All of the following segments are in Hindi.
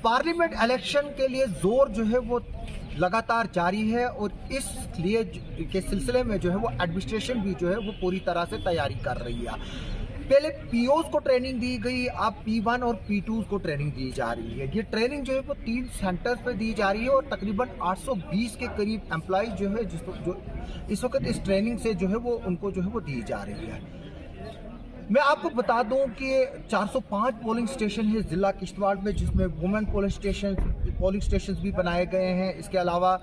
पार्लियामेंट इलेक्शन के लिए जोर जो है वो लगातार जारी है और इसलिए के सिलसिले में जो है वो एडमिनिस्ट्रेशन भी जो है वो पूरी तरह से तैयारी कर रही है। पहले पीओस को ट्रेनिंग दी गई, अब P1 और P2 को ट्रेनिंग दी जा रही है। ये ट्रेनिंग जो है वो 3 सेंटर्स पे दी जा रही है और तकरीबन 820 के करीब एम्प्लॉय जो है जो इस वक्त इस ट्रेनिंग से जो है वो उनको जो है वो दी जा रही है। मैं आपको बता दूं कि 405 पोलिंग स्टेशन है ज़िला किश्तवाड़ में, जिसमें वुमेन पोलिंग स्टेशन भी बनाए गए हैं। इसके अलावा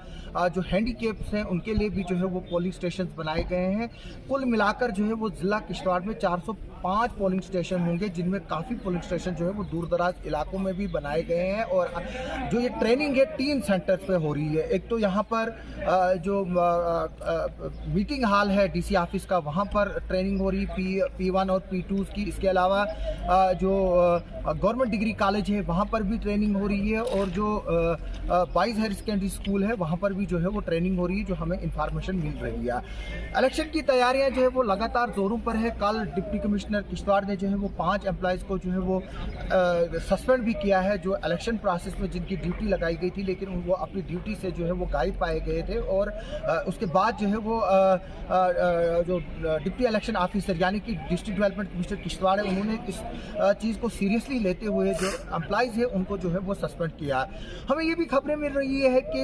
जो हैंडीकैप्स हैं उनके लिए भी जो है वो पोलिंग स्टेशन बनाए गए हैं। कुल मिलाकर जो है वो ज़िला किश्तवाड़ में 405 पोलिंग स्टेशन होंगे, जिनमें काफ़ी पोलिंग स्टेशन जो है वो दूर दराज इलाकों में भी बनाए गए हैं। और जो ये ट्रेनिंग है 3 सेंटर्स पे हो रही है। एक तो यहाँ पर जो मीटिंग हॉल है DC ऑफिस का, वहाँ पर ट्रेनिंग हो रही P1 और P2 की। इसके अलावा जो गवर्नमेंट डिग्री कॉलेज है वहाँ पर भी ट्रेनिंग हो रही है और जो बॉयज़ हायर सेकेंडरी स्कूल है वहाँ पर भी जो है वो ट्रेनिंग हो रही है, जो हमें इंफॉर्मेशन मिल रही है। इलेक्शन की तैयारियाँ जो है वो लगातार जोरों पर है। कल डिप्टी कमिश्नर किश्तवाड़ ने जो है वो 5 एम्प्लॉयज़ को जो है वो सस्पेंड भी किया है, जो इलेक्शन प्रोसेस में जिनकी ड्यूटी लगाई गई थी, लेकिन वो अपनी ड्यूटी से जो है वो गायब पाए गए थे। और उसके बाद जो है वो जो डिप्टी इलेक्शन ऑफिसर यानी कि डिस्ट्रिक्ट डेवलपमेंट कमिश्नर किश्तवाड़ है, उन्होंने इस चीज़ को सीरियसली लेते हुए जो एम्प्लॉयज़ है उनको जो है वो सस्पेंड किया। हमें ये भी खबरें मिल रही है कि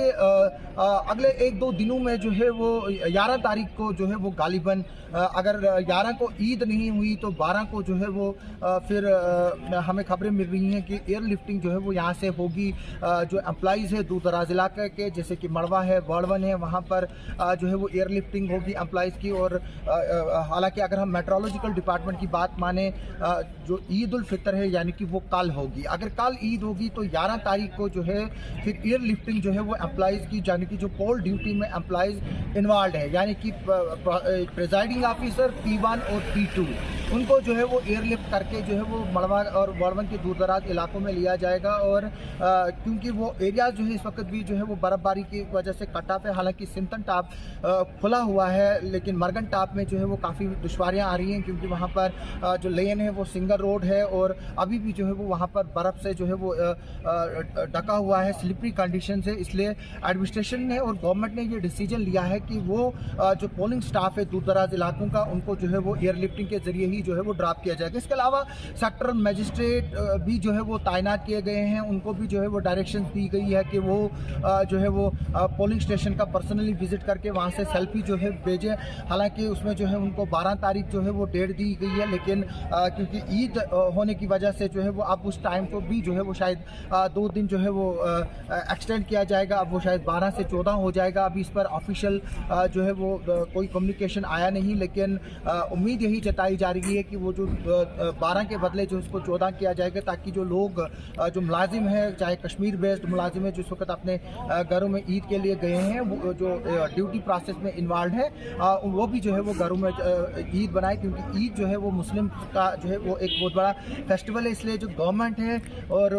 अगले 1-2 दिनों में जो है वो 11 तारीख को जो है वो गालिबन अगर 11 को ईद नहीं हुई तो 12 को जो है वो फिर हमें खबरें मिल रही हैं कि एयरलिफ्टिंग जो है वो यहाँ से होगी। जो एम्प्लॉयज़ है दूर दराज इलाके के, जैसे कि मड़वा है, वर्डवन है, वहाँ पर जो है वो एयरलिफ्टिंग होगी एम्प्लॉयज़ की। और हालांकि अगर हम मेट्रोलॉजिकल डिपार्टमेंट की बात माने, जो ईद उल फितर है यानी कि वो कल होगी। अगर कल ईद होगी तो 11 तारीख को जो है फिर एयरलिफ्टिंग जो है वो एम्प्लॉयज़ की, यानी कि जो पोल ड्यूटी में एम्प्लॉयज़ इन्वॉल्व है, यानी कि प्रिजाइडिंग ऑफिसर P1 और P2, उनको जो है वो एयरलिफ्ट करके जो है वो मड़वा और वर्डवन के दूर दराज इलाकों में लिया जाएगा। और क्योंकि वो एरिया जो है इस वक्त भी जो है वो बर्फ़बारी की वजह से कट ऑफ है। हालांकि सिंथन टॉप खुला हुआ है, लेकिन मरगन टॉप में जो है वो काफ़ी दुश्वारियाँ आ रही हैं, क्योंकि वहाँ पर जो लेन है वो सिंगल रोड है और अभी भी जो है वो वहाँ पर बर्फ़ से जो है वो ढका हुआ है, स्लिपरी कंडीशन है। इसलिए एडमिनिस्ट्रेशन ने और गवर्नमेंट ने ये डिसीजन लिया है कि वो जो पोलिंग स्टाफ है दूर दराज इलाकों का, उनको जो है वो एयरलिफ्टिंग के जरिए ही जो है वो ड्रॉप किया जाएगा। इसके अलावा सेक्टरल मजिस्ट्रेट भी जो है वो तैनात किए गए हैं, उनको भी जो है वो डायरेक्शन दी गई है कि वो जो है वो पोलिंग स्टेशन का पर्सनली विजिट करके वहाँ से सेल्फी जो है भेजें। हालांकि उसमें जो है उनको 12 तारीख जो है वो डेट दी गई है, लेकिन क्योंकि ईद होने की वजह से जो है वो अब उस टाइम को भी जो है वो शायद 2 दिन जो है वो एक्सटेंड किया जाएगा। अब वो शायद 12 से 14 हो जाएगा। अभी इस पर ऑफिशियल जो है वो कोई कम्युनिकेशन आया नहीं, लेकिन उम्मीद यही जताई जा रही है कि वो जो 12 के बदले जो उसको 14 किया जाएगा, ताकि जो लोग जो मुलाजिम है, चाहे कश्मीर बेस्ड मुलाजिम है, जिस वक्त अपने घरों में ईद के लिए गए हैं, वो जो ड्यूटी प्रोसेस में इन्वॉल्व है, वो भी जो है वो घरों में ईद बनाए, क्योंकि ईद जो है वो मुस्लिम का जो है वो एक बहुत बड़ा फेस्टिवल है। इसलिए जो गवर्नमेंट है और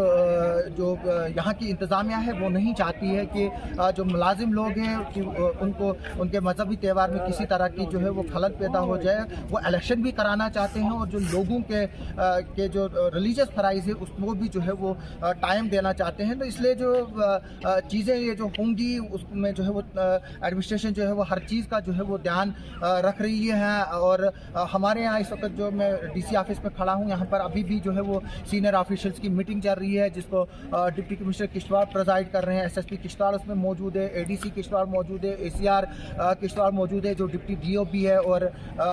जो यहाँ की इंतज़ामिया है वो नहीं चाहती है कि जो मुलाजिम लोग हैं कि उनको उनके मजहबी त्यौहार में किसी तरह की जो है वो खलल पैदा हो जाए। वो इलेक्शन भी कराना चाहते हैं और जो लोगों के जो रिलीजियस फराइज़ है उसको भी जो है वो टाइम देना चाहते हैं। तो इसलिए जो चीज़ें ये जो होंगी उसमें जो है वो एडमिनिस्ट्रेशन जो है वो हर चीज़ का जो है वो ध्यान रख रही है। और हमारे यहाँ इस वक्त जो मैं DC ऑफिस में खड़ा हूँ, यहाँ पर अभी भी जो है वो सीनियर ऑफिशियल्स की मीटिंग चल रही है, जिसको डिप्टी कमिश्नर किश्तवाड़ प्रेजाइड कर रहे हैं। SSP किश्तवाड़ उसमें मौजूद है, ADC किश्तवाड़ मौजूद है, ACR किश्तवाड़ मौजूद है, जो डिप्टी DO भी है, और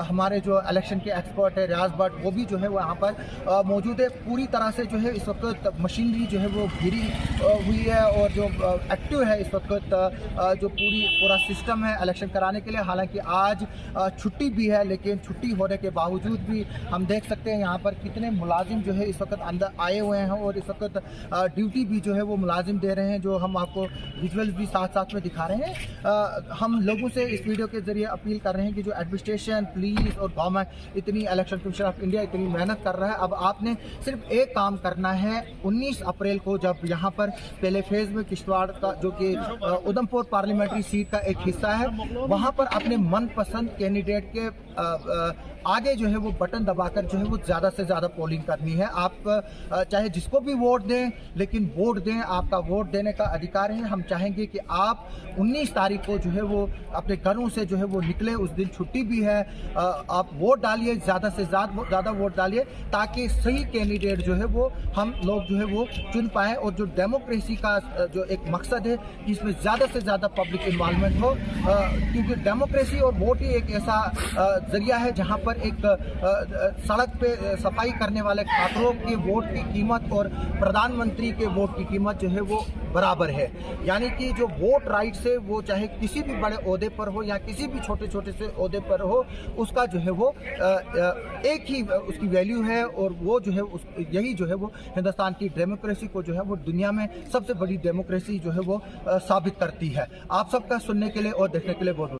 हमारे जो इलेक्शन के एक्सपर्ट है रियाज भट्ट, वो भी जो है वो यहाँ पर मौजूद है। पूरी तरह से जो है इस वक्त मशीनरी जो है वो घिरी हुई है और जो एक्टिव है इस वक्त जो पूरा सिस्टम है इलेक्शन कराने के लिए। हालांकि आज छुट्टी भी है, लेकिन छुट्टी होने के बावजूद भी हम देख सकते हैं यहाँ पर कितने मुलाजिम जो है इस वक्त अंदर आए हुए हैं और इस वक्त ड्यूटी भी जो है वो मुलाजिम दे रहे हैं, जो हम आपको विजुअल्स भी साथ साथ में दिखा रहे हैं। हम लोगों से इस वीडियो के जरिए अपील कर रहे हैं कि जो एडमिनिस्ट्रेशन, पुलिस और गवर्नमेंट इतनी इलेक्शन कमीशन ऑफ इंडिया इतनी मेहनत कर रहा है, अब आपने सिर्फ एक काम करना है। 19 अप्रैल को जब यहाँ पर पहले फेज में किश्तवाड़ का जो कि उधमपुर पार्लियामेंट्री सीट का एक हिस्सा है, वहाँ पर अपने मनपसंद कैंडिडेट के आगे जो है वो बटन दबाकर जो है वो ज़्यादा से ज़्यादा पोलिंग करनी है। आप चाहे जिसको भी वोट दें, लेकिन वोट दें, आपका वोट देने का अधिकार है। हम चाहेंगे कि आप 19 तारीख को जो है वो अपने घरों से जो है वो निकले, उस दिन छुट्टी भी है। आप वोट डालिए, ज़्यादा से ज़्यादा वोट डालिए, ताकि सही कैंडिडेट जो है वो हम लोग जो है वो चुन पाएँ। और जो डेमोक्रेसी का जो एक मकसद है कि इसमें ज़्यादा से ज़्यादा पब्लिक इन्वॉल्वमेंट हो, क्योंकि डेमोक्रेसी और वोट ही एक ऐसा जरिया है जहां पर एक सड़क पे सफाई करने वाले छात्रों के वोट की कीमत और प्रधानमंत्री के वोट की कीमत जो है वो बराबर है। यानी कि जो वोट राइट से वो चाहे किसी भी बड़े ओहदे पर हो या किसी भी छोटे छोटे से ओहदे पर हो, उसका जो है वो एक ही उसकी वैल्यू है। और वो जो है यही जो है वो हिंदुस्तान की डेमोक्रेसी को जो है वो दुनिया में सबसे बड़ी डेमोक्रेसी जो है वो साबित करती है। आप सबका सुनने के लिए और देखने के लिए बहुत